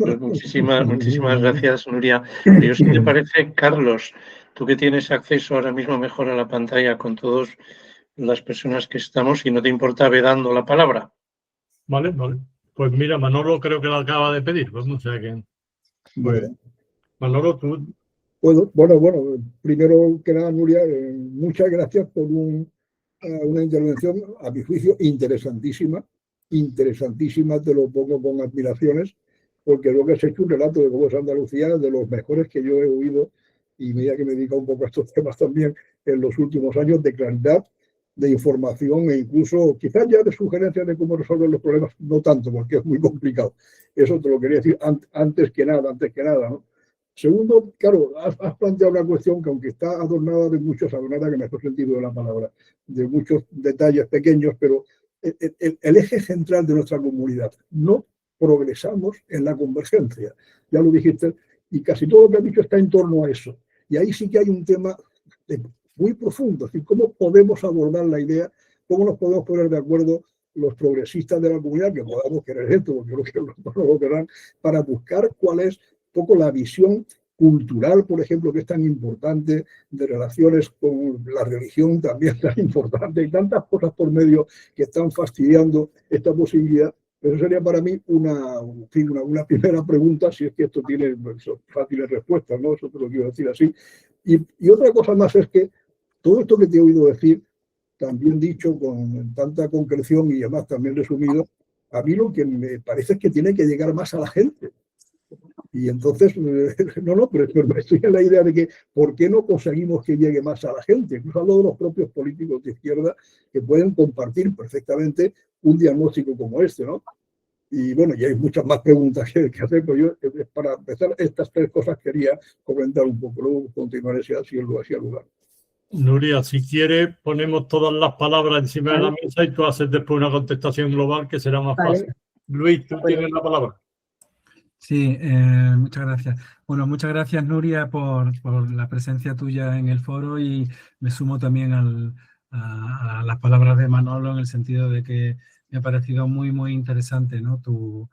Pues muchísimas gracias, Nuria. Pero si te parece, Carlos, tú que tienes acceso ahora mismo mejor a la pantalla con todas las personas que estamos, y no te importa dando la palabra. Vale. Pues mira, Manolo creo que la acaba de pedir. Pues no sé quién. Pues, Manolo, tú. Bueno, primero que nada, Nuria, muchas gracias por una intervención, a mi juicio, interesantísima, te lo pongo con admiraciones, porque lo que has hecho un relato de cómo es Andalucía, de los mejores que yo he oído, y mira que me dedico un poco a estos temas también en los últimos años, de claridad, de información e incluso quizás ya de sugerencias de cómo resolver los problemas, no tanto, porque es muy complicado. Eso te lo quería decir antes que nada, ¿no? Segundo, claro, has planteado una cuestión que aunque está adornada de muchos, adornada en el mejor sentido de la palabra, de muchos detalles pequeños, pero el eje central de nuestra comunidad, no progresamos en la convergencia, ya lo dijiste, y casi todo lo que has dicho está en torno a eso. Y ahí sí que hay un tema muy profundo, es decir, cómo podemos abordar la idea, cómo nos podemos poner de acuerdo los progresistas de la comunidad, que podamos querer esto, porque creo que no lo querrán, para buscar cuál es poco la visión cultural, por ejemplo, que es tan importante, de relaciones con la religión también tan importante, y tantas cosas por medio que están fastidiando esta posibilidad. Eso sería para mí una primera pregunta, si es que esto tiene fáciles respuestas, ¿no? Eso te lo quiero decir así. Y otra cosa más es que todo esto que te he oído decir, también dicho con tanta concreción y además también resumido, a mí lo que me parece es que tiene que llegar más a la gente. Y entonces, pero estoy en la idea de que ¿por qué no conseguimos que llegue más a la gente? Incluso hablo de los propios políticos de izquierda que pueden compartir perfectamente un diagnóstico como este, ¿no? Y bueno, y hay muchas más preguntas que hacer, pero yo para empezar estas tres cosas quería comentar un poco, luego continuaré si así el lugar. Nuria, si quiere, ponemos todas las palabras encima de la mesa y tú haces después una contestación global que será más fácil. Luis, tú tienes la palabra. Sí, muchas gracias. Bueno, muchas gracias, Nuria, por la presencia tuya en el foro, y me sumo también a las palabras de Manolo en el sentido de que me ha parecido muy interesante, ¿no? Tu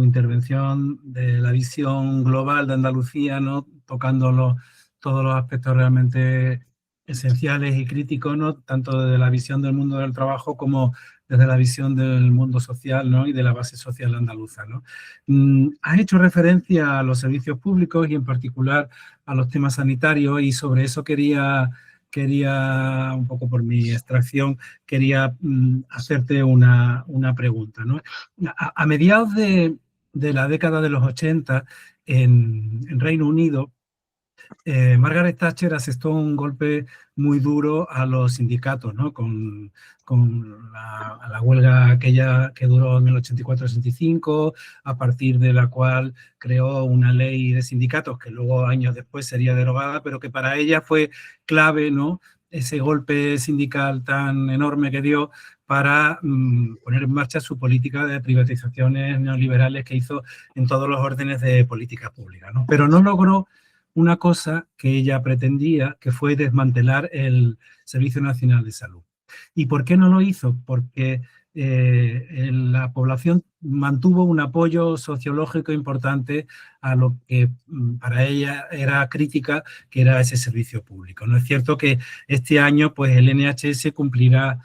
intervención de la visión global de Andalucía, ¿no? Tocando todos los aspectos realmente esenciales y críticos, ¿no? Tanto desde la visión del mundo del trabajo como desde la visión del mundo social, ¿no? Y de la base social andaluza, ¿no? Has hecho referencia a los servicios públicos y en particular a los temas sanitarios, y sobre eso quería un poco por mi extracción, quería hacerte una pregunta, ¿no? A mediados de la década de los 80, en Reino Unido, Margaret Thatcher asestó un golpe muy duro a los sindicatos, ¿no? Con la huelga aquella que duró en el 84-85, a partir de la cual creó una ley de sindicatos que luego años después sería derogada, pero que para ella fue clave, ¿no? Ese golpe sindical tan enorme que dio para poner en marcha su política de privatizaciones neoliberales que hizo en todos los órdenes de política pública, ¿no? Pero no logró una cosa que ella pretendía, que fue desmantelar el Servicio Nacional de Salud. ¿Y por qué no lo hizo? Porque la población mantuvo un apoyo sociológico importante a lo que para ella era crítica, que era ese servicio público. No es cierto que este año pues el NHS cumplirá...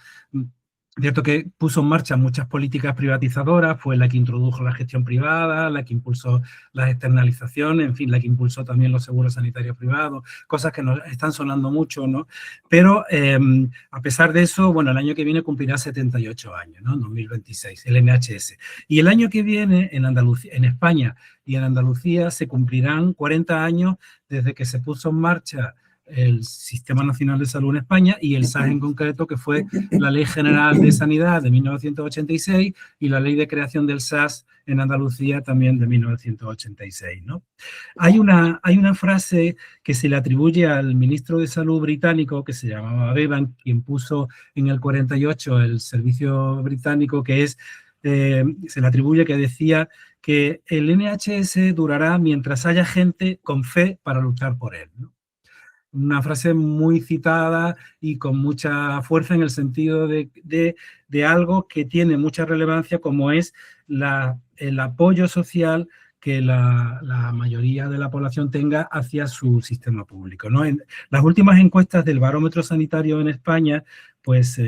Cierto que puso en marcha muchas políticas privatizadoras, fue la que introdujo la gestión privada, la que impulsó las externalizaciones, en fin, la que impulsó también los seguros sanitarios privados, cosas que nos están sonando mucho, ¿no? Pero a pesar de eso, bueno, el año que viene cumplirá 78 años, ¿no? 2026, el NHS. Y el año que viene en Andalucía, en España y en Andalucía se cumplirán 40 años desde que se puso en marcha el Sistema Nacional de Salud en España y el SAS en concreto, que fue la Ley General de Sanidad de 1986 y la Ley de Creación del SAS en Andalucía también de 1986, ¿no? Hay una frase que se le atribuye al ministro de Salud británico, que se llamaba Bevan, quien puso en el 48 el servicio británico, que es, se le atribuye, que decía que el NHS durará mientras haya gente con fe para luchar por él, ¿no? Una frase muy citada y con mucha fuerza en el sentido de algo que tiene mucha relevancia, como es el apoyo social que la mayoría de la población tenga hacia su sistema público, ¿no? En las últimas encuestas del Barómetro Sanitario en España, pues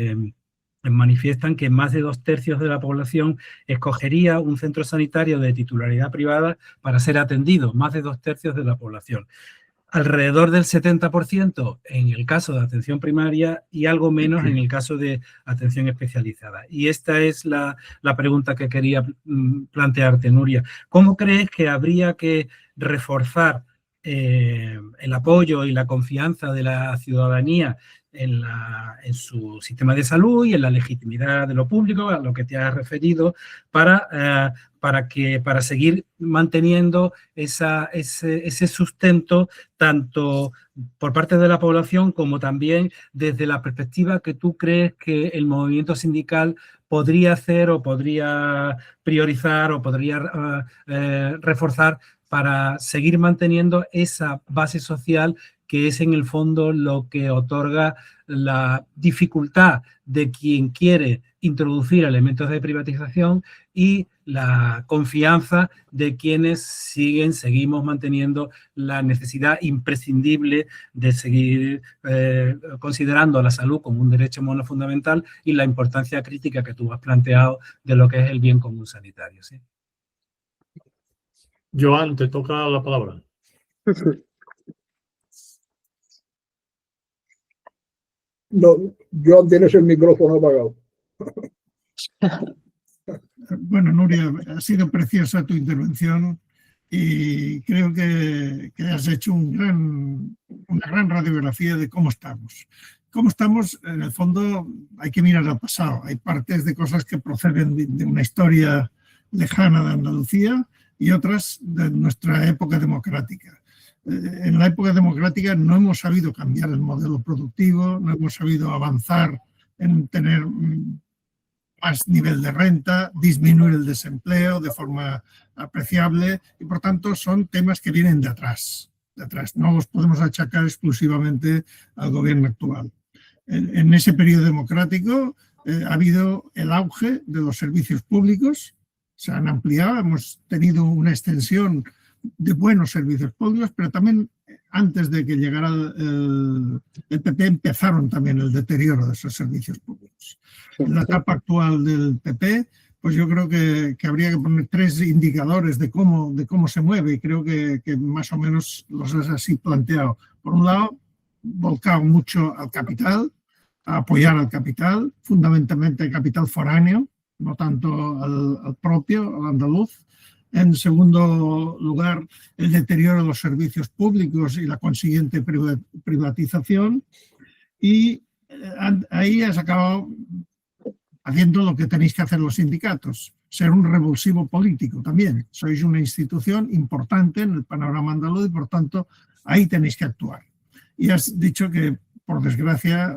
manifiestan que más de 2/3 de la población escogería un centro sanitario de titularidad privada para ser atendido, más de 2/3 de la población. Alrededor del 70% en el caso de atención primaria y algo menos en el caso de atención especializada. Y esta es la pregunta que quería plantearte, Nuria. ¿Cómo crees que habría que reforzar el apoyo y la confianza de la ciudadanía en su sistema de salud y en la legitimidad de lo público, a lo que te has referido, para seguir manteniendo ese sustento tanto por parte de la población como también desde la perspectiva que tú crees que el movimiento sindical podría hacer o podría priorizar o podría reforzar para seguir manteniendo esa base social que es en el fondo lo que otorga la dificultad de quien quiere introducir elementos de privatización y la confianza de quienes seguimos manteniendo la necesidad imprescindible de seguir considerando la salud como un derecho humano fundamental y la importancia crítica que tú has planteado de lo que es el bien común sanitario, ¿sí? Joan, te toca la palabra. No, Joan, tienes el micrófono apagado. Bueno, Nuria, ha sido preciosa tu intervención y creo que has hecho una gran radiografía de cómo estamos. Cómo estamos, en el fondo, hay que mirar al pasado. Hay partes de cosas que proceden de una historia lejana de Andalucía y otras de nuestra época democrática. En la época democrática no hemos sabido cambiar el modelo productivo, no hemos sabido avanzar en tener más nivel de renta, disminuir el desempleo de forma apreciable y, por tanto, son temas que vienen de atrás. No los podemos achacar exclusivamente al gobierno actual. En ese periodo democrático ha habido el auge de los servicios públicos, se han ampliado, hemos tenido una extensión de buenos servicios públicos, pero también antes de que llegara el PP empezaron también el deterioro de esos servicios públicos. En la etapa actual del PP, pues yo creo que habría que poner 3 indicadores de cómo se mueve y creo que más o menos los has así planteado. Por un lado, volcado mucho al capital, a apoyar al capital, fundamentalmente el capital foráneo, no tanto al propio, al andaluz. En segundo lugar, el deterioro de los servicios públicos y la consiguiente privatización. Y ahí has acabado haciendo lo que tenéis que hacer los sindicatos, ser un revulsivo político también. Sois una institución importante en el panorama andaluz y, por tanto, ahí tenéis que actuar. Y has dicho que, por desgracia,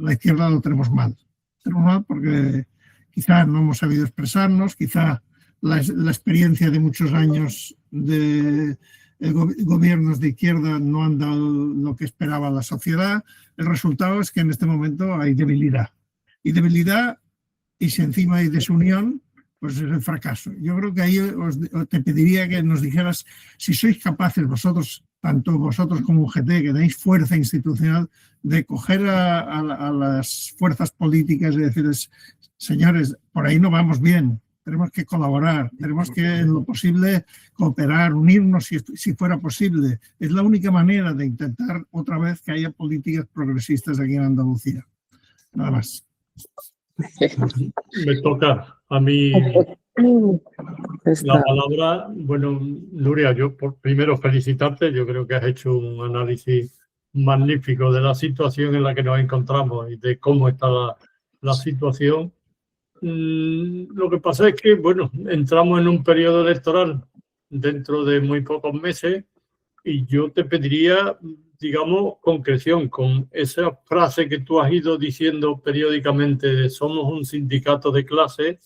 la izquierda lo tenemos mal. Tenemos mal porque quizá no hemos sabido expresarnos, quizá la experiencia de muchos años de gobiernos de izquierda no han dado lo que esperaba la sociedad. El resultado es que en este momento hay debilidad. Y debilidad, y si encima hay desunión, pues es el fracaso. Yo creo que ahí te pediría que nos dijeras si sois capaces vosotros, tanto vosotros como UGT, que tenéis fuerza institucional, de coger a las fuerzas políticas y decirles, señores, por ahí no vamos bien. Tenemos que colaborar, tenemos que en lo posible cooperar, unirnos si fuera posible. Es la única manera de intentar otra vez que haya políticas progresistas aquí en Andalucía. Nada más. Me toca a mí la palabra. Bueno, Nuria, yo primero felicitarte. Yo creo que has hecho un análisis magnífico de la situación en la que nos encontramos y de cómo está la situación. Lo que pasa es que, bueno, entramos en un periodo electoral dentro de muy pocos meses y yo te pediría, digamos, concreción con esa frase que tú has ido diciendo periódicamente de somos un sindicato de clase.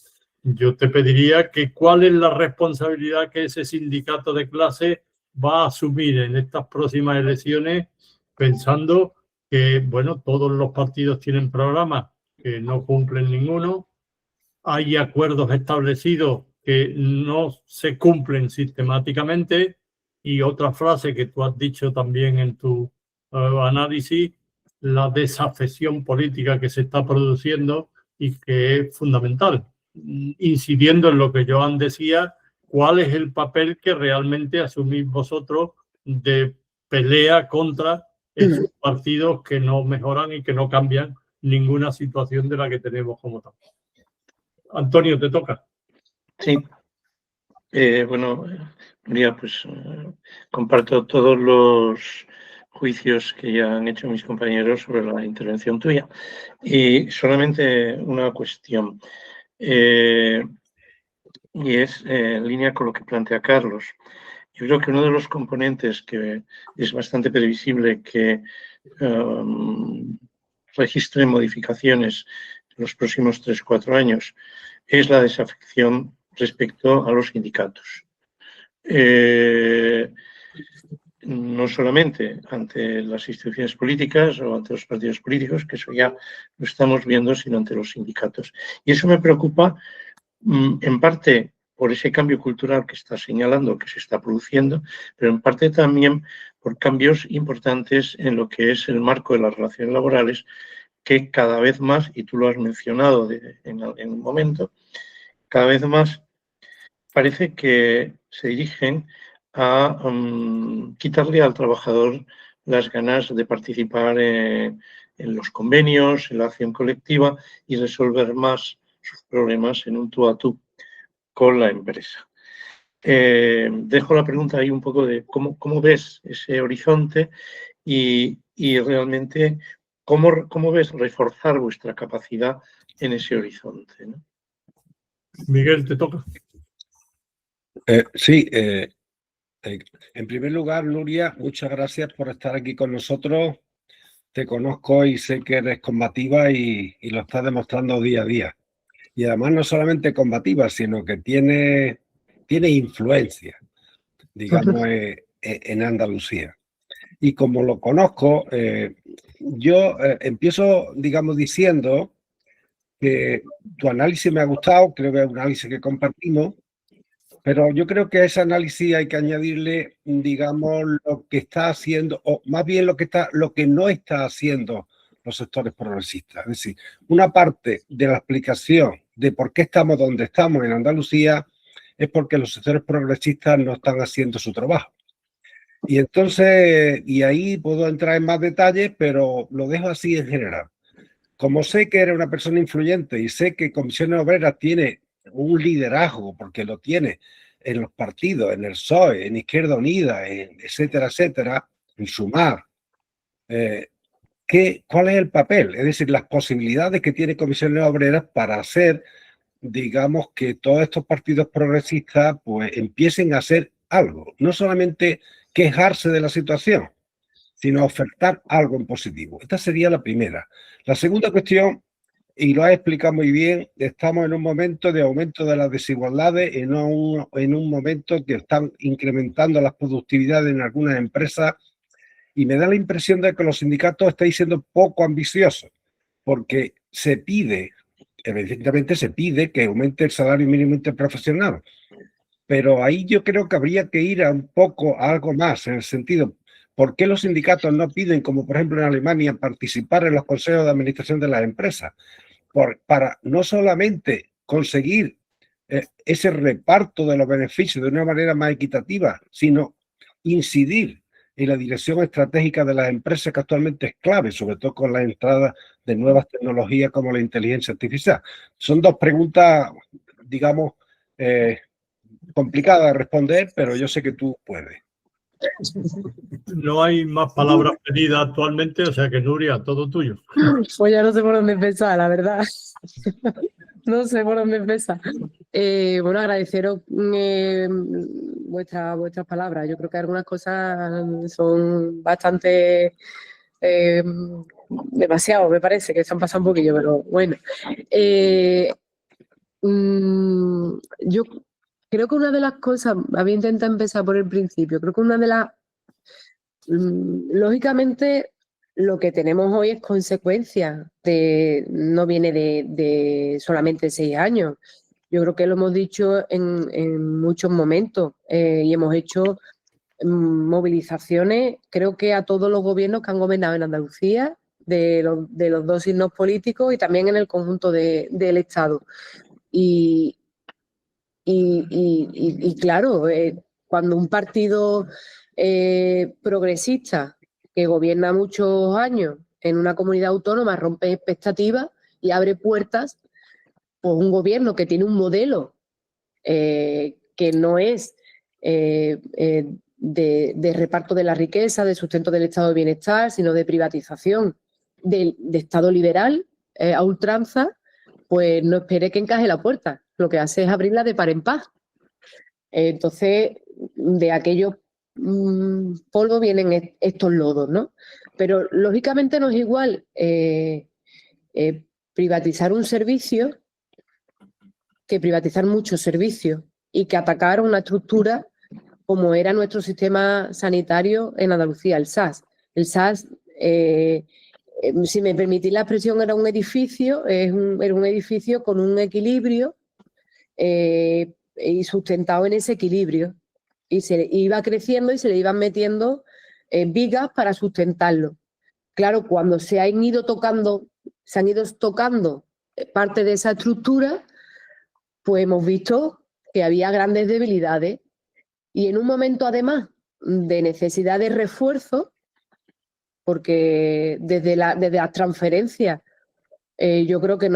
Yo te pediría que cuál es la responsabilidad que ese sindicato de clase va a asumir en estas próximas elecciones, pensando que, bueno, todos los partidos tienen programas que no cumplen ninguno. Hay acuerdos establecidos que no se cumplen sistemáticamente. Y otra frase que tú has dicho también en tu análisis, la desafección política que se está produciendo y que es fundamental, incidiendo en lo que Joan decía, cuál es el papel que realmente asumís vosotros de pelea contra esos partidos que no mejoran y que no cambian ninguna situación de la que tenemos como tal. Antonio, te toca. Sí. Bueno, Nuria, pues comparto todos los juicios que ya han hecho mis compañeros sobre la intervención tuya. Y solamente una cuestión, y es en línea con lo que plantea Carlos. Yo creo que uno de los componentes que es bastante previsible que registren modificaciones en los próximos 3-4 años es la desafección respecto a los sindicatos. No solamente ante las instituciones políticas o ante los partidos políticos, que eso ya lo estamos viendo, sino ante los sindicatos. Y eso me preocupa en parte por ese cambio cultural que está señalando, que se está produciendo, pero en parte también por cambios importantes en lo que es el marco de las relaciones laborales, que cada vez más, y tú lo has mencionado en un momento, cada vez más parece que se dirigen a quitarle al trabajador las ganas de participar en los convenios, en la acción colectiva y resolver más sus problemas en un tú a tú con la empresa. Dejo la pregunta ahí un poco de cómo ves ese horizonte y realmente cómo ves reforzar vuestra capacidad en ese horizonte, ¿no? Miguel, te toca. Sí, en primer lugar, Nuria, muchas gracias por estar aquí con nosotros. Te conozco y sé que eres combativa y lo estás demostrando día a día. Y además no solamente combativa, sino que tiene influencia, digamos, en Andalucía. Y como lo conozco, yo empiezo, digamos, diciendo que tu análisis me ha gustado, creo que es un análisis que compartimos, pero yo creo que a ese análisis hay que añadirle, digamos, lo que está haciendo, o más bien lo que no está haciendo los sectores progresistas. Es decir, una parte de la explicación de por qué estamos donde estamos en Andalucía es porque los sectores progresistas no están haciendo su trabajo. Y entonces, y ahí puedo entrar en más detalles, pero lo dejo así en general. Como sé que eres una persona influyente y sé que Comisiones Obreras tiene un liderazgo, porque lo tiene en los partidos, en el PSOE, en Izquierda Unida, etcétera, etcétera, en Sumar, ¿cuál es el papel? Es decir, las posibilidades que tiene Comisiones Obreras para hacer, digamos, que todos estos partidos progresistas pues empiecen a hacer algo, no solamente quejarse de la situación, sino ofertar algo en positivo. Esta sería la primera. La segunda cuestión, y lo has explicado muy bien, estamos en un momento de aumento de las desigualdades, en un momento que están incrementando las productividades en algunas empresas, y me da la impresión de que los sindicatos estáis siendo poco ambiciosos, porque se pide, evidentemente se pide que aumente el salario mínimo interprofesional, pero ahí yo creo que habría que ir a un poco a algo más, en el sentido, ¿por qué los sindicatos no piden, como por ejemplo en Alemania, participar en los consejos de administración de las empresas? Para no solamente conseguir ese reparto de los beneficios de una manera más equitativa, sino incidir en la dirección estratégica de las empresas, que actualmente es clave, sobre todo con la entrada de nuevas tecnologías como la inteligencia artificial. Son dos preguntas, digamos, complicadas de responder, pero yo sé que tú puedes. No hay más palabras pedidas actualmente, o sea que Nuria, todo tuyo. Pues ya no sé por dónde empezar, la verdad. No sé por dónde empezar. Bueno, agradeceros vuestras palabras. Yo creo que algunas cosas son bastante demasiado, me parece, que se han pasado un poquillo, pero bueno. Yo creo que una de las cosas, había intentado empezar por el principio, creo que una de las, lógicamente, lo que tenemos hoy es consecuencia no viene de solamente 6 años. Yo creo que lo hemos dicho en muchos momentos y hemos hecho movilizaciones, creo que a todos los gobiernos que han gobernado en Andalucía, de los dos signos políticos y también en el conjunto del Estado. Y claro, cuando un partido progresista que gobierna muchos años en una comunidad autónoma rompe expectativas y abre puertas, pues un gobierno que tiene un modelo que no es de reparto de la riqueza, de sustento del estado de bienestar, sino de privatización de Estado liberal a ultranza, pues no espere que encaje la puerta. Lo que hace es abrirla de par en par. Entonces, de aquellos polvo vienen estos lodos, ¿no? Pero lógicamente no es igual privatizar un servicio que privatizar muchos servicios y que atacar una estructura como era nuestro sistema sanitario en Andalucía, el SAS. El SAS, si me permitís la expresión, era un edificio, era un edificio con un equilibrio y sustentado en ese equilibrio. Y se iba creciendo y se le iban metiendo vigas para sustentarlo. Claro, cuando se han ido tocando parte de esa estructura, pues hemos visto que había grandes debilidades y en un momento además de necesidad de refuerzo, porque desde las transferencias yo creo que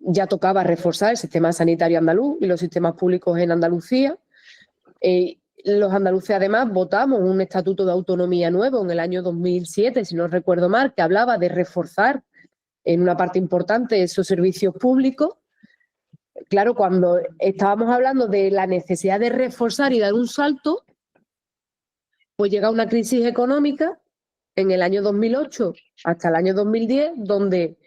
ya tocaba reforzar el sistema sanitario andaluz y los sistemas públicos en Andalucía. Los andaluces además votamos un estatuto de autonomía nuevo en el año 2007, si no recuerdo mal, que hablaba de reforzar en una parte importante esos servicios públicos. Claro, cuando estábamos hablando de la necesidad de reforzar y dar un salto, pues llega una crisis económica en el año 2008 hasta el año 2010, donde,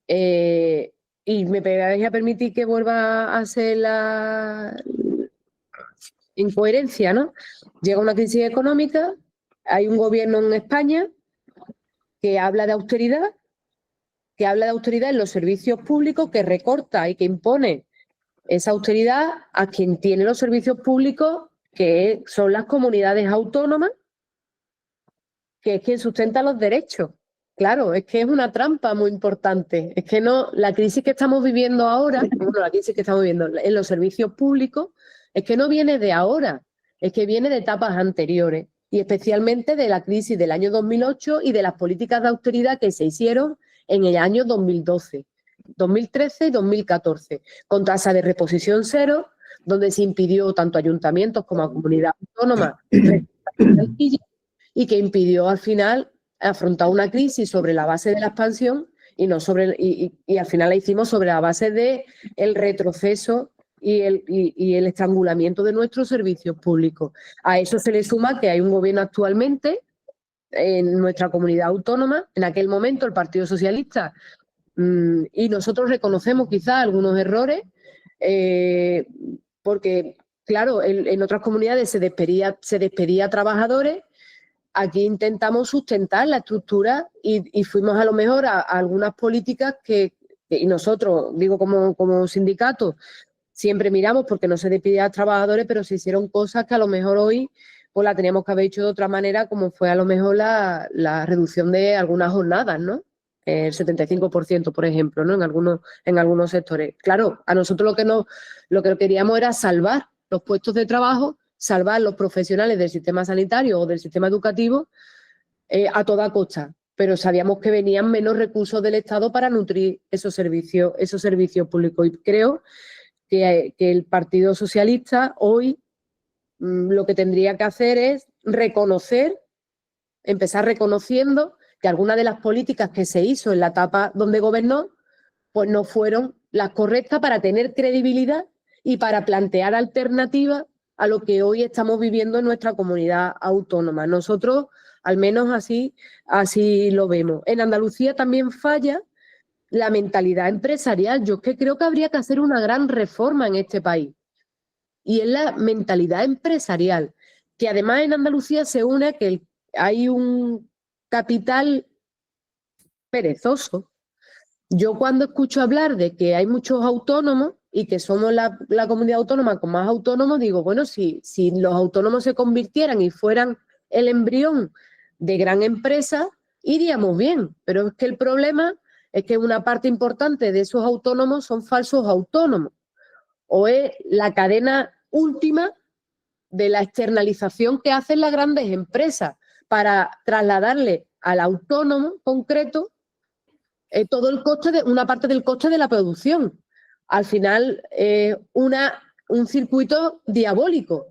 y me vais a permitir que vuelva a ser la incoherencia, ¿no? Llega una crisis económica, hay un gobierno en España que habla de austeridad en los servicios públicos, que recorta y que impone esa austeridad a quien tiene los servicios públicos, que son las comunidades autónomas, que es quien sustenta los derechos. Claro, es que es una trampa muy importante. Es que no, la crisis que estamos viviendo ahora, la crisis que estamos viviendo en los servicios públicos, es que no viene de ahora, es que viene de etapas anteriores y especialmente de la crisis del año 2008 y de las políticas de austeridad que se hicieron en el año 2012, 2013 y 2014, con tasa de reposición cero, donde se impidió tanto a ayuntamientos como a comunidades autónomas y que impidió al final afrontar una crisis sobre la base de la expansión y no y al final la hicimos sobre la base del retroceso y el estrangulamiento de nuestros servicios públicos. A eso se le suma que hay un gobierno actualmente en nuestra comunidad autónoma, en aquel momento el Partido Socialista, y nosotros reconocemos quizás algunos errores, porque, claro, en otras comunidades se despedía a trabajadores. Aquí intentamos sustentar la estructura y fuimos a lo mejor a algunas políticas y nosotros, digo como sindicato, siempre miramos porque no se despedía a trabajadores, pero se hicieron cosas que a lo mejor hoy pues la teníamos que haber hecho de otra manera, como fue a lo mejor la reducción de algunas jornadas, ¿no? El 75%, por ejemplo, ¿no? En algunos sectores. Claro, a nosotros lo que queríamos era salvar los puestos de trabajo, salvar los profesionales del sistema sanitario o del sistema educativo a toda costa, pero sabíamos que venían menos recursos del Estado para nutrir esos servicios públicos. Y creo que el Partido Socialista hoy lo que tendría que hacer es empezar reconociendo que algunas de las políticas que se hizo en la etapa donde gobernó, pues no fueron las correctas para tener credibilidad y para plantear alternativas a lo que hoy estamos viviendo en nuestra comunidad autónoma. Nosotros, al menos así lo vemos. En Andalucía también falla la mentalidad empresarial. Yo es que creo que habría que hacer una gran reforma en este país. Y es la mentalidad empresarial, que además en Andalucía se une a que hay un capital perezoso. Yo cuando escucho hablar de que hay muchos autónomos, y que somos la comunidad autónoma con más autónomos, digo, bueno, si los autónomos se convirtieran y fueran el embrión de gran empresa, iríamos bien. Pero es que el problema es que una parte importante de esos autónomos son falsos autónomos, o es la cadena última de la externalización que hacen las grandes empresas para trasladarle al autónomo concreto todo el coste una parte del coste de la producción. Al final, un circuito diabólico.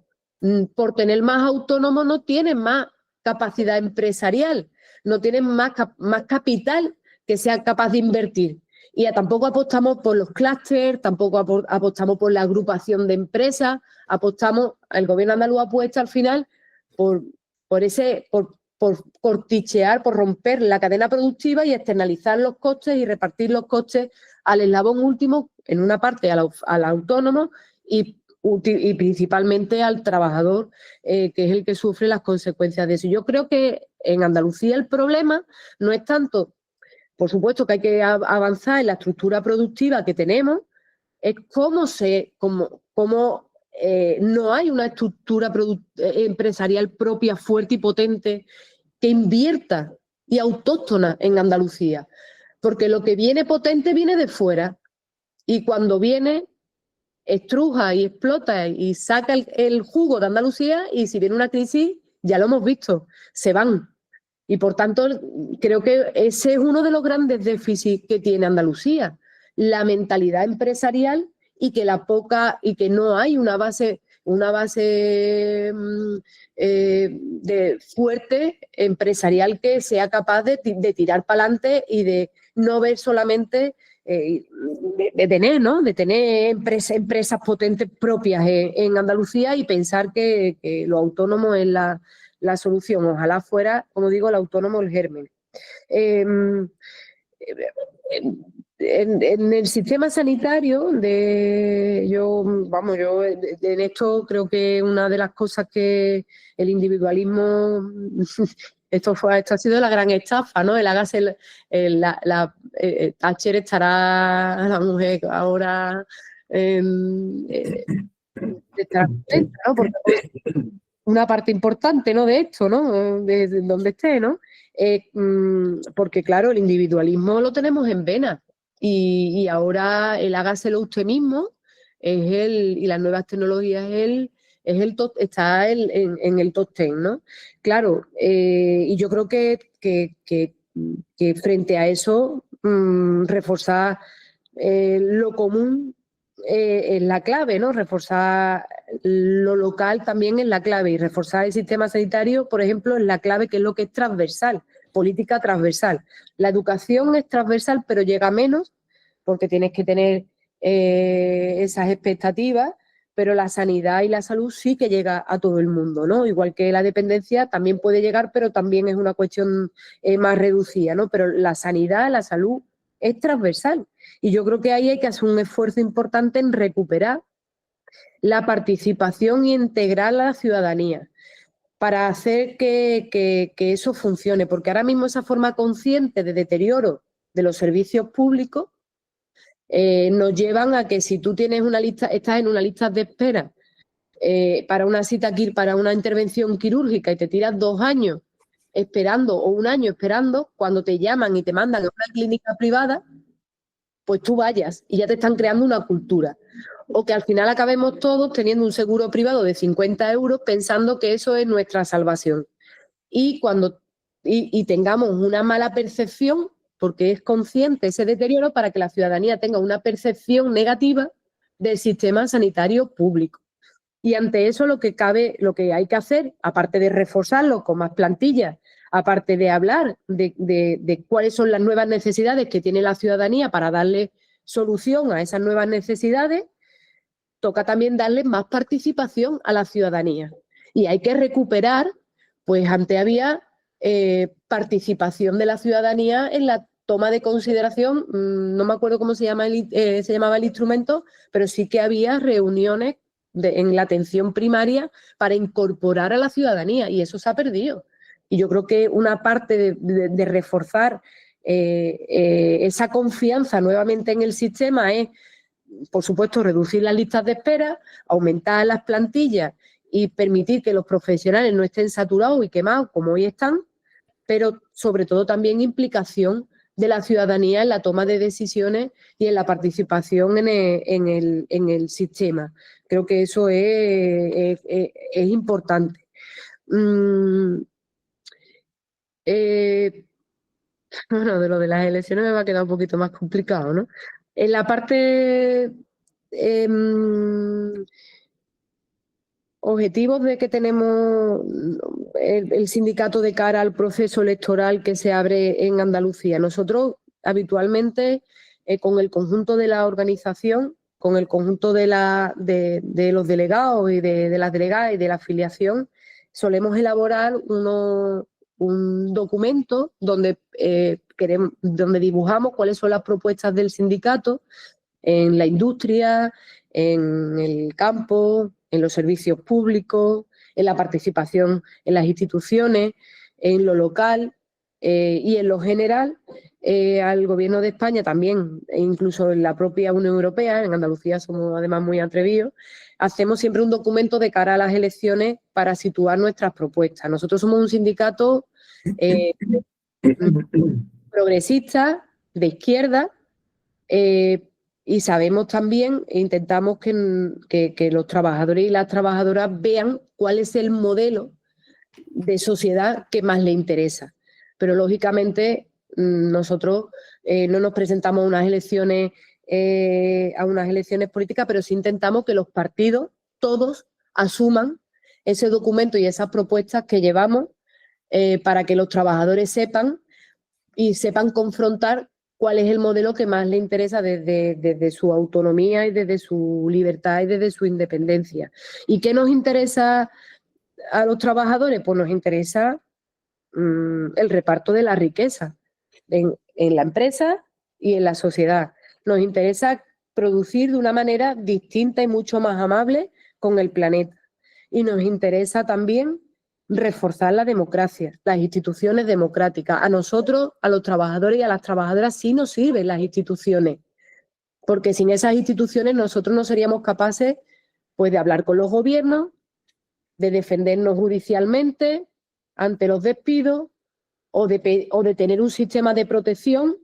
Por tener más autónomos no tienen más capacidad empresarial, no tienen más capital que sea capaz de invertir. Y tampoco apostamos por los clústeres, tampoco apostamos por la agrupación de empresas, el gobierno andaluz apuesta al final por cortichear, por romper la cadena productiva y externalizar los costes y repartir los costes al eslabón último, en una parte al autónomo y principalmente al trabajador, que es el que sufre las consecuencias de eso. Yo creo que en Andalucía el problema no es tanto, por supuesto que hay que avanzar en la estructura productiva que tenemos, es cómo no hay una estructura empresarial propia, fuerte y potente que invierta y autóctona en Andalucía. Porque lo que viene potente viene de fuera y cuando viene estruja y explota y saca el jugo de Andalucía y si viene una crisis, ya lo hemos visto, se van. Y por tanto, creo que ese es uno de los grandes déficits que tiene Andalucía, la mentalidad empresarial y que no hay una base fuerte empresarial que sea capaz de tirar para adelante y de no ver solamente de tener empresas potentes propias en Andalucía y pensar que lo autónomo es la solución. Ojalá fuera, como digo, el autónomo el germen. En el sistema sanitario, yo en esto creo que una de las cosas que el individualismo, esto ha sido la gran estafa, ¿no? El hágase, Thatcher estará, la mujer ahora estará contenta, ¿no? Porque una parte importante, ¿no? De esto, ¿no? De donde esté, ¿no? Porque claro, el individualismo lo tenemos en vena. Y ahora el hágaselo usted mismo y las nuevas tecnologías está en el top 10, ¿no? Claro, y yo creo que frente a eso, reforzar lo común es la clave, ¿no? Reforzar lo local también es la clave y reforzar el sistema sanitario, por ejemplo, es la clave, que es lo que es transversal. Política transversal. La educación es transversal, pero llega menos porque tienes que tener esas expectativas, pero la sanidad y la salud sí que llega a todo el mundo, ¿no? Igual que la dependencia también puede llegar, pero también es una cuestión más reducida, ¿no? Pero la sanidad, la salud es transversal y yo creo que ahí hay que hacer un esfuerzo importante en recuperar la participación y integrar a la ciudadanía para hacer que eso funcione, porque ahora mismo esa forma consciente de deterioro de los servicios públicos nos llevan a que si tú tienes estás en una lista de espera para una para una intervención quirúrgica y te tiras 2 años esperando o 1 año esperando, cuando te llaman y te mandan a una clínica privada, pues tú vayas y ya te están creando una cultura. O que al final acabemos todos teniendo un seguro privado de 50 euros pensando que eso es nuestra salvación. Y tengamos una mala percepción, porque es consciente ese deterioro, para que la ciudadanía tenga una percepción negativa del sistema sanitario público. Y ante eso lo que hay que hacer, aparte de reforzarlo con más plantillas, aparte de hablar de cuáles son las nuevas necesidades que tiene la ciudadanía para darle solución a esas nuevas necesidades, toca también darle más participación a la ciudadanía. Y hay que recuperar, pues antes había participación de la ciudadanía en la toma de consideración, no me acuerdo cómo se llamaba el instrumento, pero sí que había reuniones en la atención primaria para incorporar a la ciudadanía y eso se ha perdido. Y yo creo que una parte de reforzar esa confianza nuevamente en el sistema es por supuesto, reducir las listas de espera, aumentar las plantillas y permitir que los profesionales no estén saturados y quemados como hoy están, pero sobre todo también implicación de la ciudadanía en la toma de decisiones y en la participación en el sistema. Creo que eso es importante. Bueno, de lo de las elecciones me va a quedar un poquito más complicado, ¿no? En la parte objetivos de que tenemos el sindicato de cara al proceso electoral que se abre en Andalucía. Nosotros habitualmente con el conjunto de la organización, con el conjunto de los delegados y de las delegadas y de la afiliación, solemos elaborar un documento donde dibujamos cuáles son las propuestas del sindicato en la industria, en el campo, en los servicios públicos, en la participación en las instituciones, en lo local y en lo general. Al Gobierno de España también, e incluso en la propia Unión Europea, en Andalucía somos además muy atrevidos, hacemos siempre un documento de cara a las elecciones para situar nuestras propuestas. Nosotros somos un sindicato progresista, de izquierda, y sabemos también e intentamos que los trabajadores y las trabajadoras vean cuál es el modelo de sociedad que más les interesa. Pero lógicamente nosotros no nos presentamos a unas elecciones políticas, pero sí intentamos que los partidos todos asuman ese documento y esas propuestas que llevamos para que los trabajadores sepan confrontar cuál es el modelo que más le interesa desde su autonomía y desde su libertad y desde su independencia. ¿Y qué nos interesa a los trabajadores? Pues nos interesa el reparto de la riqueza en la empresa y en la sociedad. Nos interesa producir de una manera distinta y mucho más amable con el planeta. Y nos interesa también reforzar la democracia, las instituciones democráticas. A nosotros, a los trabajadores y a las trabajadoras sí nos sirven las instituciones, porque sin esas instituciones nosotros no seríamos capaces pues, de hablar con los gobiernos, de defendernos judicialmente ante los despidos o de tener un sistema de protección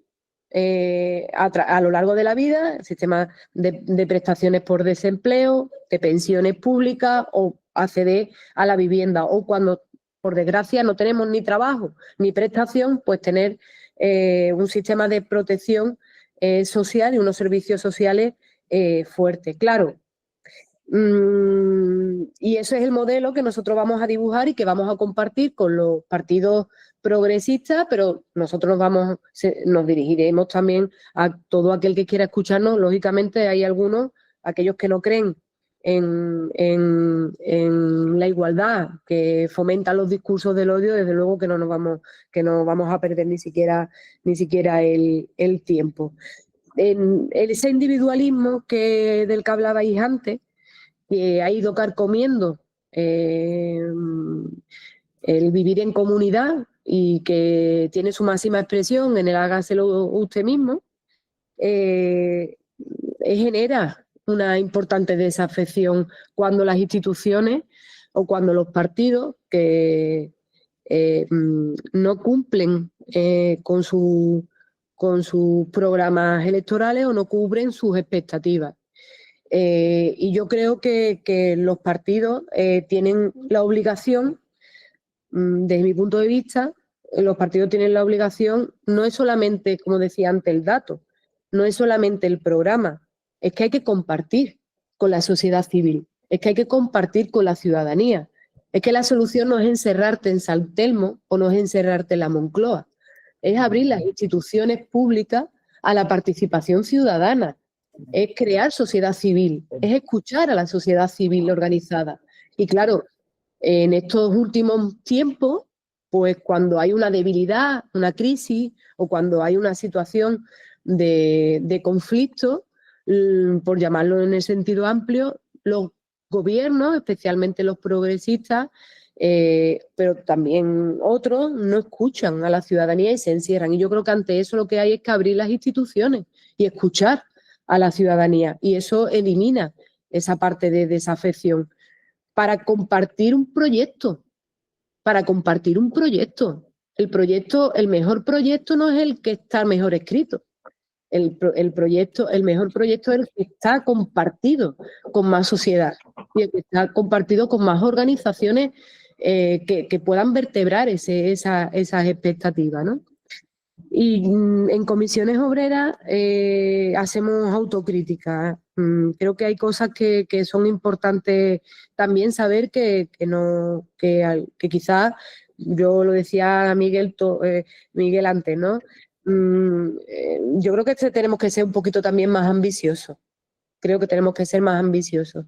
a lo largo de la vida, el sistema de prestaciones por desempleo, de pensiones públicas o acceder a la vivienda, o cuando por desgracia no tenemos ni trabajo ni prestación, pues tener un sistema de protección social y unos servicios sociales fuertes. Claro, y ese es el modelo que nosotros vamos a dibujar y que vamos a compartir con los partidos progresistas, pero nosotros nos dirigiremos también a todo aquel que quiera escucharnos. Lógicamente hay algunos, aquellos que no creen en la igualdad, que fomentan los discursos del odio, desde luego que no vamos a perder ni siquiera el tiempo. Ese individualismo del que hablabais antes, que ha ido carcomiendo el vivir en comunidad y que tiene su máxima expresión en el hágaselo usted mismo, genera una importante desafección cuando las instituciones o cuando los partidos que no cumplen con sus programas electorales o no cubren sus expectativas. Y yo creo que los partidos tienen la obligación, desde mi punto de vista, los partidos tienen la obligación, no es solamente, como decía antes, el dato, no es solamente el programa, es que hay que compartir con la sociedad civil, es que hay que compartir con la ciudadanía, es que la solución no es encerrarte en San Telmo o no es encerrarte en la Moncloa, es abrir las instituciones públicas a la participación ciudadana, es crear sociedad civil, es escuchar a la sociedad civil organizada. Y claro, en estos últimos tiempos, pues cuando hay una debilidad, una crisis o cuando hay una situación de conflicto, por llamarlo en el sentido amplio, los gobiernos, especialmente los progresistas, pero también otros, no escuchan a la ciudadanía y se encierran. Y yo creo que ante eso lo que hay es que abrir las instituciones y escuchar a la ciudadanía. Y eso elimina esa parte de desafección. Para compartir un proyecto. El mejor proyecto no es el que está mejor escrito. El mejor proyecto es el que está compartido con más sociedad y el que está compartido con más organizaciones que puedan vertebrar esas expectativas, ¿no? Y en comisiones obreras hacemos autocrítica. Creo que hay cosas que son importantes también saber que quizás, yo lo decía a Miguel antes, ¿no? Yo creo que tenemos que ser un poquito también más ambiciosos. Creo que tenemos que ser más ambiciosos.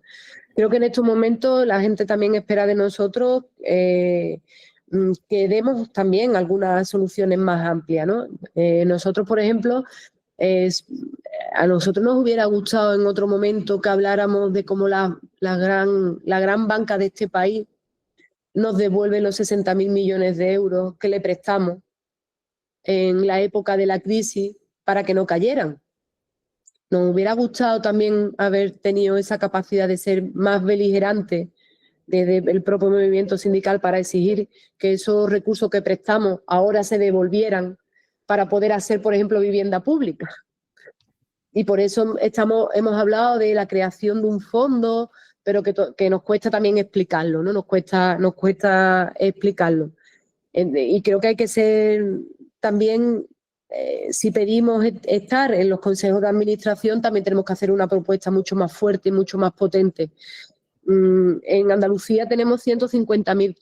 Creo que en estos momentos la gente también espera de nosotros que demos también algunas soluciones más amplias, ¿no? Nosotros, por ejemplo, a nosotros nos hubiera gustado en otro momento que habláramos de cómo la gran banca de este país nos devuelve los 60.000 millones de euros que le prestamos en la época de la crisis para que no cayeran. Nos hubiera gustado también haber tenido esa capacidad de ser más beligerante desde el propio movimiento sindical para exigir que esos recursos que prestamos ahora se devolvieran para poder hacer, por ejemplo, vivienda pública. Y por eso hemos hablado de la creación de un fondo, pero que nos cuesta también explicarlo, ¿no? Nos cuesta explicarlo. Y creo que hay que ser también, si pedimos estar en los consejos de administración, también tenemos que hacer una propuesta mucho más fuerte y mucho más potente. En Andalucía tenemos 150.000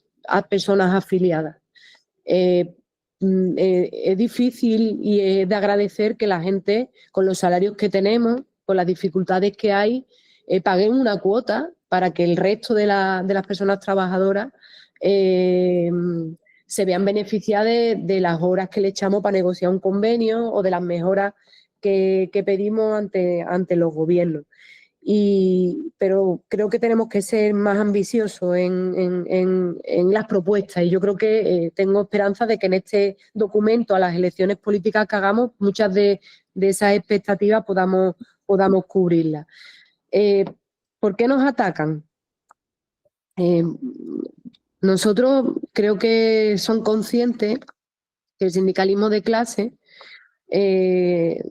personas afiliadas. Es difícil y es de agradecer que la gente, con los salarios que tenemos, con las dificultades que hay, paguen una cuota para que el resto de las personas trabajadoras se vean beneficiadas de las horas que le echamos para negociar un convenio o de las mejoras que pedimos ante los gobiernos. Pero creo que tenemos que ser más ambiciosos en las propuestas y yo creo que tengo esperanza de que en este documento a las elecciones políticas que hagamos, muchas de esas expectativas podamos cubrirlas. ¿Por qué nos atacan? Nosotros creo que son conscientes que el sindicalismo de clase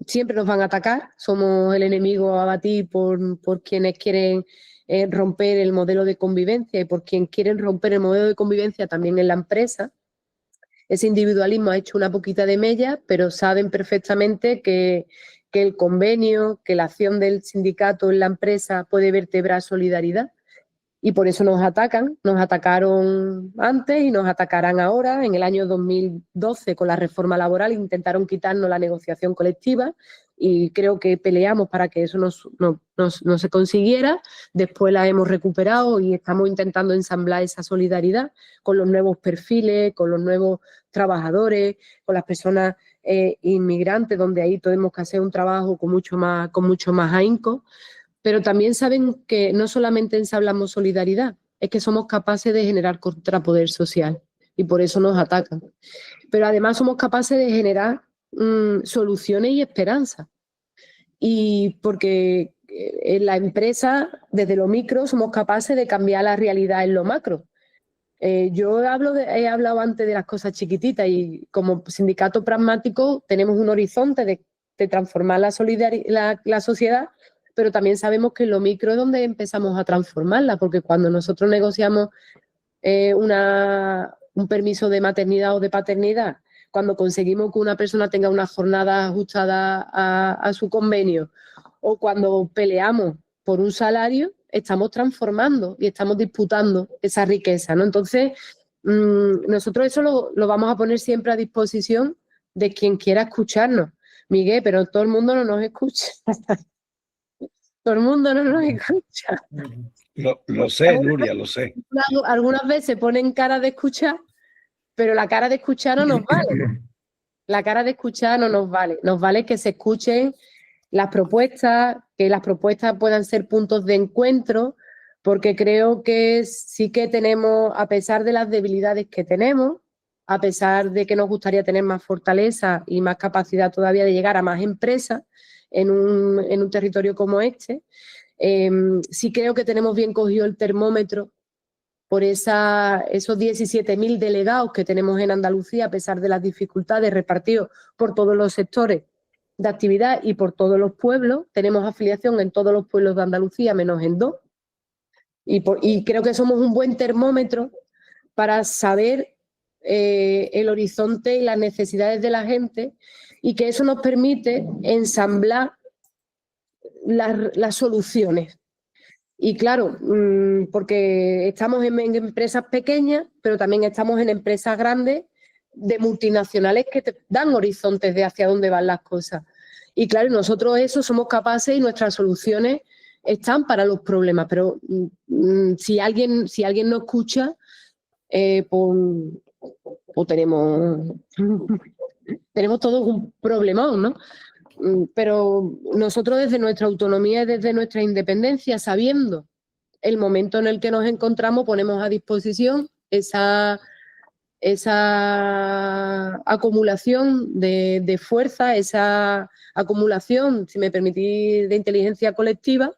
siempre nos van a atacar, somos el enemigo a batir por quienes quieren romper el modelo de convivencia y por quien quieren romper el modelo de convivencia también en la empresa. Ese individualismo ha hecho una poquita de mella, pero saben perfectamente que el convenio, que la acción del sindicato en la empresa puede vertebrar solidaridad. Y por eso nos atacan, nos atacaron antes y nos atacarán ahora. En el año 2012, con la reforma laboral, intentaron quitarnos la negociación colectiva y creo que peleamos para que eso no se consiguiera. Después la hemos recuperado y estamos intentando ensamblar esa solidaridad con los nuevos perfiles, con los nuevos trabajadores, con las personas inmigrantes, donde ahí tenemos que hacer un trabajo con mucho más ahínco. Pero también saben que no solamente ensamblamos solidaridad, es que somos capaces de generar contrapoder social y por eso nos atacan. Pero además somos capaces de generar soluciones y esperanza. Y porque en la empresa, desde lo micro, somos capaces de cambiar la realidad en lo macro. Yo he hablado antes de las cosas chiquititas y como sindicato pragmático tenemos un horizonte de transformar la sociedad, pero también sabemos que en lo micro es donde empezamos a transformarla, porque cuando nosotros negociamos un permiso de maternidad o de paternidad, cuando conseguimos que una persona tenga una jornada ajustada a su convenio, o cuando peleamos por un salario, estamos transformando y estamos disputando esa riqueza, ¿no? Entonces, nosotros eso lo vamos a poner siempre a disposición de quien quiera escucharnos. Miguel, pero todo el mundo no nos escucha. Todo el mundo no nos escucha. Lo sé, Nuria, lo sé. Algunas veces ponen cara de escuchar, pero la cara de escuchar no nos vale. La cara de escuchar no nos vale. Nos vale que se escuchen las propuestas, que las propuestas puedan ser puntos de encuentro, porque creo que sí que tenemos, a pesar de las debilidades que tenemos, a pesar de que nos gustaría tener más fortaleza y más capacidad todavía de llegar a más empresas, en un territorio como este. Sí creo que tenemos bien cogido el termómetro por esos 17.000 delegados que tenemos en Andalucía, a pesar de las dificultades repartidos por todos los sectores de actividad y por todos los pueblos. Tenemos afiliación en todos los pueblos de Andalucía, menos en 2. Y creo que somos un buen termómetro para saber el horizonte y las necesidades de la gente, y que eso nos permite ensamblar las soluciones. Y claro, porque estamos en empresas pequeñas, pero también estamos en empresas grandes de multinacionales que te dan horizontes de hacia dónde van las cosas. Y claro, nosotros eso somos capaces y nuestras soluciones están para los problemas. Pero si alguien no escucha, pues tenemos todos un problemón, ¿no? Pero nosotros desde nuestra autonomía y desde nuestra independencia, sabiendo el momento en el que nos encontramos, ponemos a disposición esa acumulación de fuerza, esa acumulación, si me permitís, de inteligencia colectiva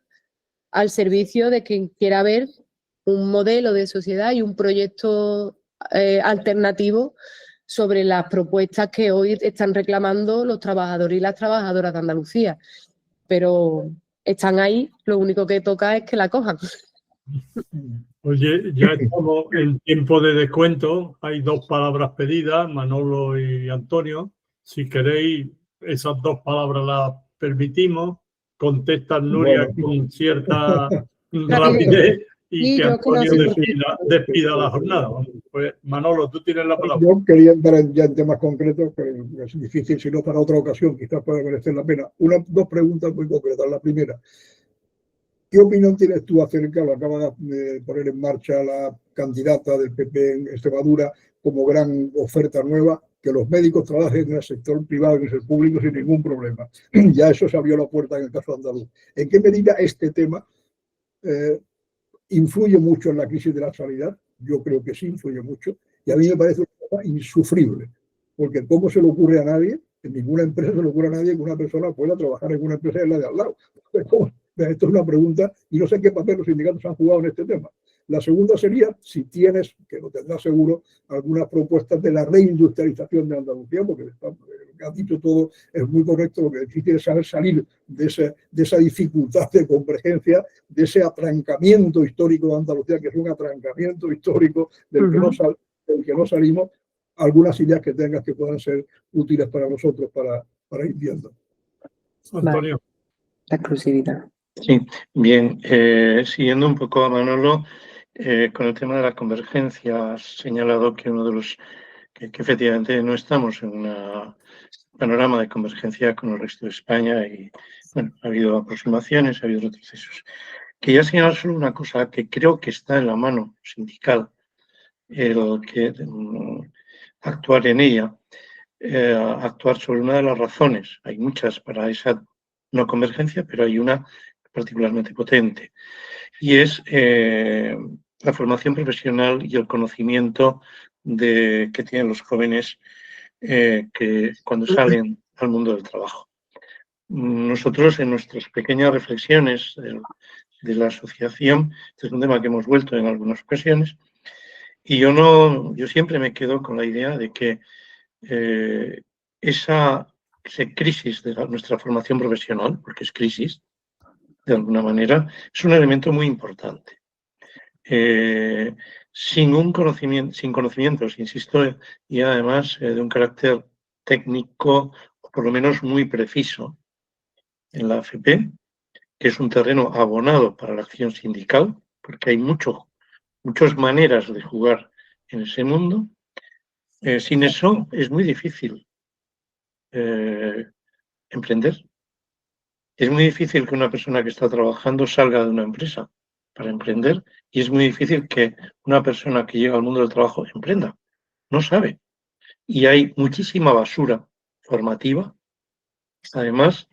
al servicio de quien quiera ver un modelo de sociedad y un proyecto alternativo sobre las propuestas que hoy están reclamando los trabajadores y las trabajadoras de Andalucía. Pero están ahí, lo único que toca es que la cojan. Oye, ya estamos en tiempo de descuento. Hay 2 palabras pedidas, Manolo y Antonio. Si queréis, esas 2 palabras las permitimos. Contesta Nuria con cierta rapidez y que Antonio despida la jornada. Pues Manolo, tú tienes la palabra. Yo quería entrar ya en temas concretos, que es difícil, si no para otra ocasión, quizás pueda merecer la pena. 2 preguntas muy concretas. La primera, ¿qué opinión tienes tú acerca, lo acaba de poner en marcha la candidata del PP en Extremadura como gran oferta nueva, que los médicos trabajen en el sector privado y en el público sin ningún problema? Ya eso se abrió la puerta en el caso andaluz. ¿En qué medida este tema influye mucho en la crisis de la sanidad? Yo creo que sí, influye mucho. Y a mí me parece una cosa insufrible, porque ¿cómo se le ocurre a nadie, en ninguna empresa se le ocurre a nadie que una persona pueda trabajar en una empresa de la de al lado? Esto es una pregunta y no sé qué papel los sindicatos han jugado en este tema. La segunda sería si tienes, que lo tendrás seguro, algunas propuestas de la reindustrialización de Andalucía, porque lo que has dicho todo es muy correcto. Lo que es difícil es saber salir de esa dificultad de convergencia, de ese atrancamiento histórico de Andalucía, que es un atrancamiento histórico del que no salimos. Algunas ideas que tengas que puedan ser útiles para nosotros para ir viendo. Antonio. La exclusividad. Sí, bien. Siguiendo un poco a Manolo, con el tema de la convergencia, has señalado que uno de los que efectivamente no estamos en un panorama de convergencia con el resto de España y, bueno, ha habido aproximaciones, ha habido retrocesos. Quería señalar solo una cosa que creo que está en la mano sindical, el que actuar en ella, actuar sobre una de las razones. Hay muchas para esa no convergencia, pero hay una particularmente potente, y es la formación profesional y el conocimiento que tienen los jóvenes que cuando salen al mundo del trabajo. Nosotros, en nuestras pequeñas reflexiones de la asociación, este es un tema que hemos vuelto en algunas ocasiones, y yo siempre me quedo con la idea de que esa crisis de nuestra formación profesional, porque es crisis, de alguna manera, es un elemento muy importante. Sin conocimientos, insisto, y además de un carácter técnico, o por lo menos muy preciso, en la AFP, que es un terreno abonado para la acción sindical, porque hay muchas maneras de jugar en ese mundo. Sin eso es muy difícil emprender. Es muy difícil que una persona que está trabajando salga de una empresa para emprender, y es muy difícil que una persona que llega al mundo del trabajo emprenda. No sabe. Y hay muchísima basura formativa, además,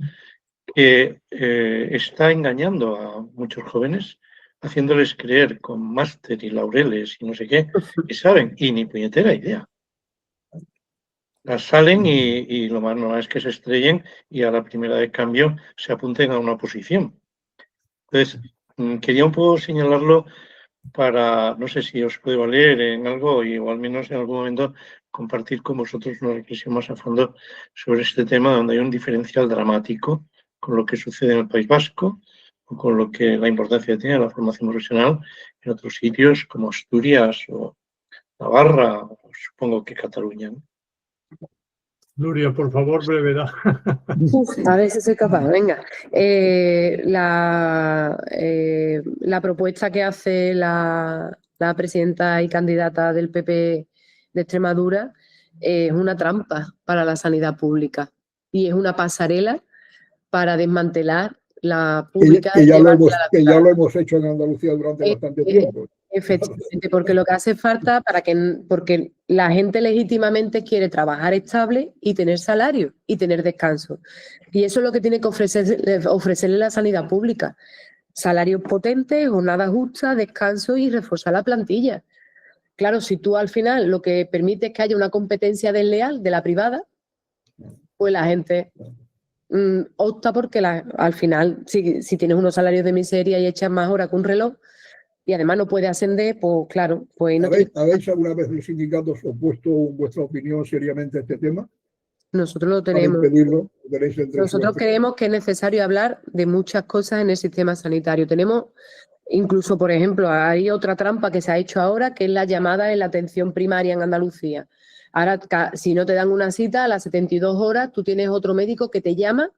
que está engañando a muchos jóvenes, haciéndoles creer con máster y laureles y no sé qué, que saben, y ni puñetera idea. las salen y lo más normal es que se estrellen y a la primera de cambio se apunten a una posición. Entonces, quería un poco señalarlo para, no sé si os puede valer en algo o al menos en algún momento compartir con vosotros una reflexión más a fondo sobre este tema, donde hay un diferencial dramático con lo que sucede en el País Vasco o con lo que la importancia que tiene la formación profesional en otros sitios como Asturias o Navarra, o supongo que Cataluña, ¿no? Nuria, por favor, brevedad. A ver si soy capaz, venga. La propuesta que hace la presidenta y candidata del PP de Extremadura es una trampa para la sanidad pública y es una pasarela para desmantelar la pública. Que ya lo hemos hecho en Andalucía durante bastante tiempo. Efectivamente, porque lo que hace falta porque la gente legítimamente quiere trabajar estable y tener salario y tener descanso. Y eso es lo que tiene que ofrecerle la sanidad pública. Salarios potentes, jornada justa, descanso y reforzar la plantilla. Claro, si tú al final lo que permite es que haya una competencia desleal de la privada, pues la gente opta porque al final, si tienes unos salarios de miseria y echas más horas que un reloj, y además no puede ascender, pues claro. Pues no ¿Habéis alguna vez los sindicatos opuesto vuestra opinión seriamente a este tema? Nosotros lo tenemos. Para impedirlo, nosotros creemos que es necesario hablar de muchas cosas en el sistema sanitario. Tenemos, incluso, por ejemplo, hay otra trampa que se ha hecho ahora, que es la llamada en la atención primaria en Andalucía. Ahora, si no te dan una cita, a las 72 horas tú tienes otro médico que te llama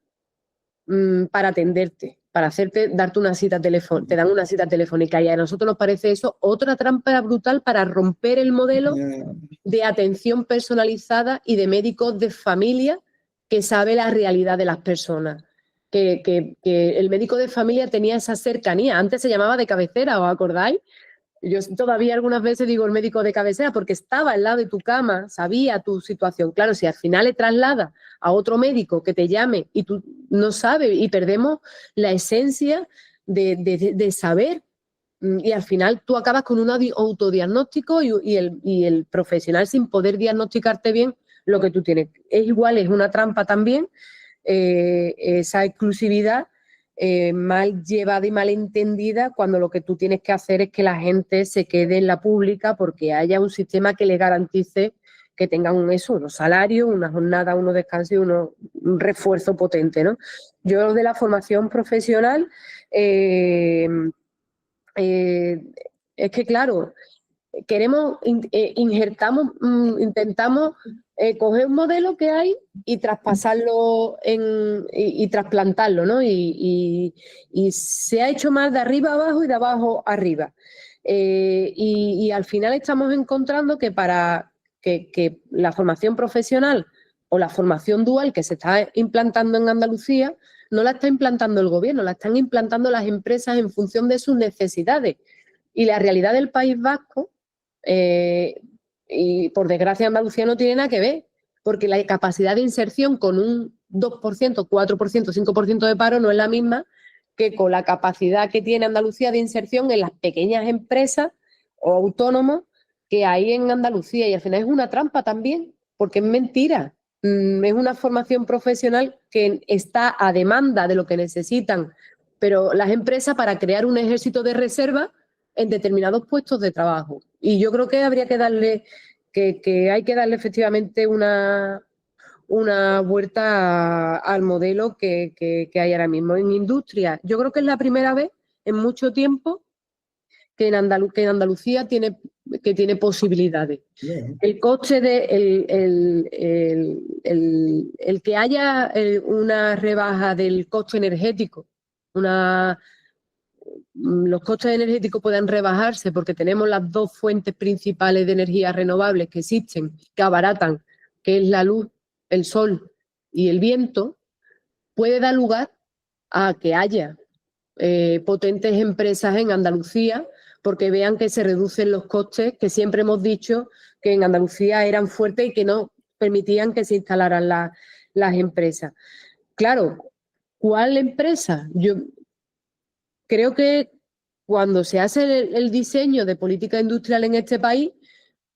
para atenderte, para darte una cita telefónica, te dan una cita telefónica y a nosotros nos parece eso otra trampa brutal para romper el modelo de atención personalizada y de médicos de familia que sabe la realidad de las personas. Que el médico de familia tenía esa cercanía, antes se llamaba de cabecera, ¿os acordáis? Yo todavía algunas veces digo el médico de cabecera porque estaba al lado de tu cama, sabía tu situación. Claro, si al final le trasladas a otro médico que te llame y tú no sabes y perdemos la esencia de saber y al final tú acabas con un autodiagnóstico y el profesional sin poder diagnosticarte bien lo que tú tienes. Es igual, es una trampa también esa exclusividad mal llevada y mal entendida cuando lo que tú tienes que hacer es que la gente se quede en la pública porque haya un sistema que le garantice que tengan unos salarios, una jornada, unos descansos y un refuerzo potente, ¿no? Yo de la formación profesional es que claro, intentamos coger un modelo que hay y traspasarlo y trasplantarlo, ¿no? Y se ha hecho más de arriba abajo y de abajo arriba. Y al final estamos encontrando que para que la formación profesional o la formación dual que se está implantando en Andalucía no la está implantando el gobierno, la están implantando las empresas en función de sus necesidades. Y la realidad del País Vasco, y por desgracia Andalucía no tiene nada que ver, porque la capacidad de inserción con un 2%, 4%, 5% de paro no es la misma que con la capacidad que tiene Andalucía de inserción en las pequeñas empresas o autónomos que hay en Andalucía. Y al final es una trampa también, porque es mentira. Es una formación profesional que está a demanda de lo que necesitan, pero las empresas para crear un ejército de reserva en determinados puestos de trabajo. Y yo creo que habría que darle, que hay que darle efectivamente una vuelta al modelo que hay ahora mismo. En industria, yo creo que es la primera vez en mucho tiempo que en Andalucía tiene posibilidades. El coste el que haya una rebaja del coste energético, los costes energéticos puedan rebajarse porque tenemos las dos fuentes principales de energía renovables que existen, que abaratan, que es la luz, el sol y el viento, puede dar lugar a que haya potentes empresas en Andalucía porque vean que se reducen los costes que siempre hemos dicho que en Andalucía eran fuertes y que no permitían que se instalaran las empresas. Claro, ¿cuál empresa? Yo creo que cuando se hace el diseño de política industrial en este país,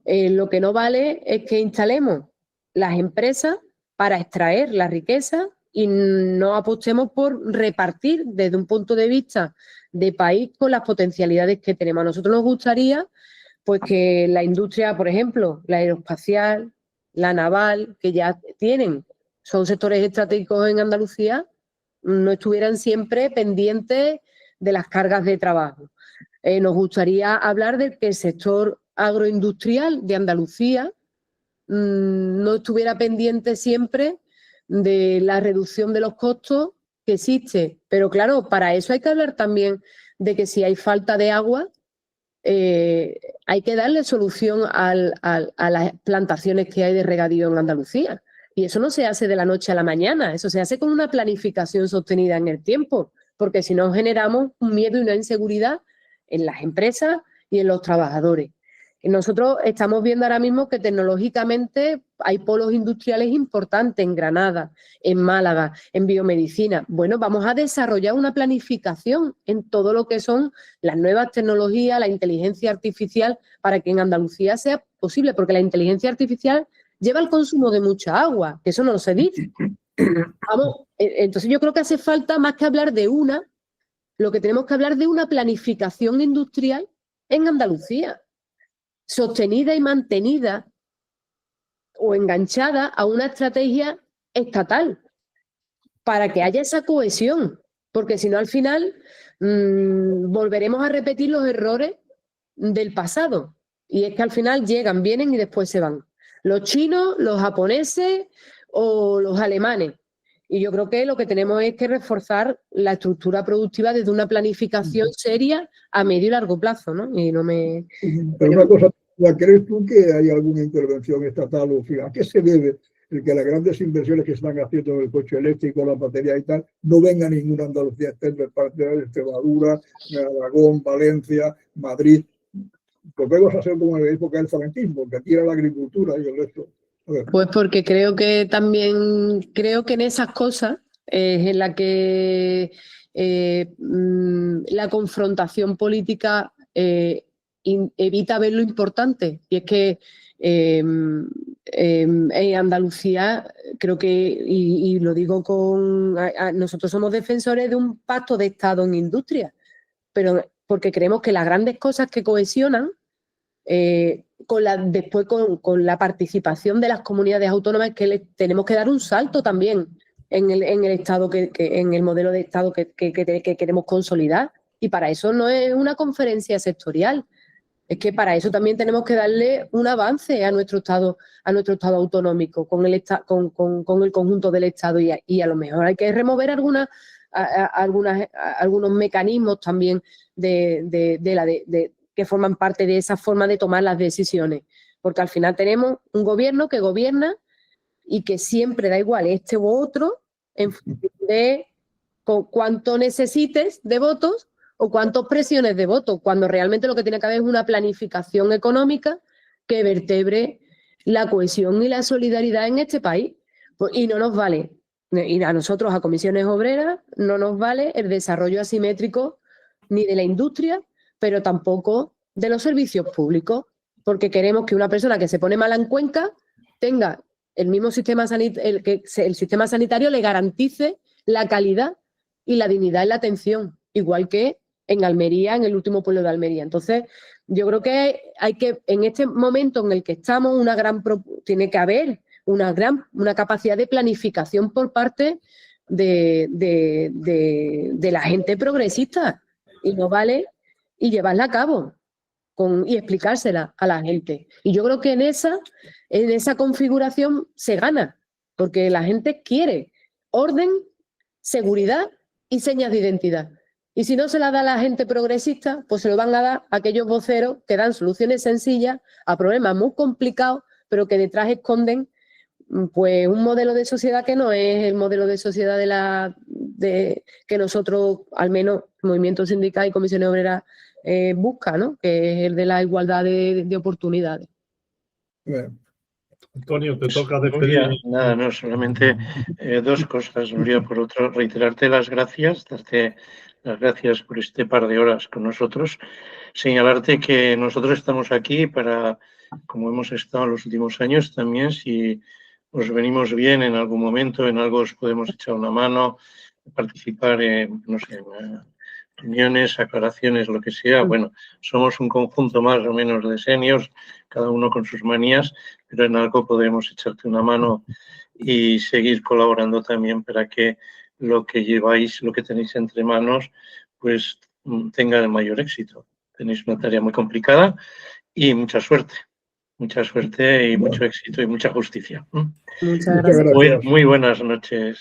lo que no vale es que instalemos las empresas para extraer la riqueza y no apostemos por repartir desde un punto de vista de país con las potencialidades que tenemos. A nosotros nos gustaría pues que la industria, por ejemplo, la aeroespacial, la naval, que ya son sectores estratégicos en Andalucía, no estuvieran siempre pendientes de las cargas de trabajo. Nos gustaría hablar de que el sector agroindustrial de Andalucía no estuviera pendiente siempre de la reducción de los costos que existe. Pero claro, para eso hay que hablar también de que si hay falta de agua, hay que darle solución a las plantaciones que hay de regadío en Andalucía. Y eso no se hace de la noche a la mañana, eso se hace con una planificación sostenida en el tiempo, porque si no generamos un miedo y una inseguridad en las empresas y en los trabajadores. Y nosotros estamos viendo ahora mismo que tecnológicamente hay polos industriales importantes en Granada, en Málaga, en biomedicina. Bueno, vamos a desarrollar una planificación en todo lo que son las nuevas tecnologías, la inteligencia artificial, para que en Andalucía sea posible, porque la inteligencia artificial lleva al consumo de mucha agua, que eso no se dice. Vamos, entonces yo creo que hace falta más que hablar de lo que tenemos que hablar de una planificación industrial en Andalucía, sostenida y mantenida o enganchada a una estrategia estatal para que haya esa cohesión, porque si no al final volveremos a repetir los errores del pasado y es que al final llegan, vienen y después se van. Los chinos, los japoneses o los alemanes. Y yo creo que lo que tenemos es que reforzar la estructura productiva desde una planificación seria a medio y largo plazo, ¿no? Y no me... Pero una cosa, ¿crees tú que hay alguna intervención estatal o a qué se debe el que las grandes inversiones que están haciendo en el coche eléctrico, la batería y tal, no venga ninguna Andalucía externa, parte de Extremadura, Aragón, Valencia, Madrid? Pues vamos a hacer como en la época del franquismo, que aquí era la agricultura y el resto. Pues porque creo que en esas cosas es en la que la confrontación política evita ver lo importante. Y es que en Andalucía creo que, y lo digo nosotros somos defensores de un pacto de Estado en industria, pero porque creemos que las grandes cosas que cohesionan después con la participación de las comunidades autónomas, que tenemos que dar un salto también en el Estado, en el modelo de Estado que queremos consolidar. Y para eso no es una conferencia sectorial, es que para eso también tenemos que darle un avance a nuestro Estado autonómico con el conjunto del Estado, y a lo mejor hay que remover algunos mecanismos también que forman parte de esa forma de tomar las decisiones, porque al final tenemos un gobierno que gobierna y que siempre da igual este u otro en función de cuánto necesites de votos o cuántas presiones de votos, cuando realmente lo que tiene que haber es una planificación económica que vertebre la cohesión y la solidaridad en este país. Y no nos vale, y a nosotros, a Comisiones Obreras, no nos vale el desarrollo asimétrico ni de la industria, pero tampoco de los servicios públicos, porque queremos que una persona que se pone mala en Cuenca tenga el mismo sistema sanitario, que el sistema sanitario le garantice la calidad y la dignidad en la atención, igual que en Almería, en el último pueblo de Almería. Entonces, yo creo que en este momento en el que estamos, tiene que haber una capacidad de planificación por parte de la gente progresista, y no vale, y llevarla a cabo y explicársela a la gente. Y yo creo que en esa configuración se gana, porque la gente quiere orden, seguridad y señas de identidad. Y si no se la da a la gente progresista, pues se lo van a dar a aquellos voceros que dan soluciones sencillas a problemas muy complicados, pero que detrás esconden pues un modelo de sociedad que no es el modelo de sociedad que nosotros, al menos Movimiento Sindical y Comisiones Obreras, busca, ¿no? Que es el de la igualdad de oportunidades. Bueno. Antonio, te toca despedir. Nuria, nada, no, solamente dos cosas, Nuria. Por otro, reiterarte las gracias, darte las gracias por este par de horas con nosotros. Señalarte que nosotros estamos aquí para, como hemos estado en los últimos años también, si os venimos bien en algún momento, en algo os podemos echar una mano, participar en, no sé, en reuniones, aclaraciones, lo que sea. Bueno, somos un conjunto más o menos de seniors, cada uno con sus manías, pero en algo podemos echarte una mano y seguir colaborando también para que lo que lleváis, lo que tenéis entre manos, pues tenga el mayor éxito. Tenéis una tarea muy complicada y mucha suerte y mucho éxito y mucha justicia. Muchas gracias. gracias. Muy buenas noches.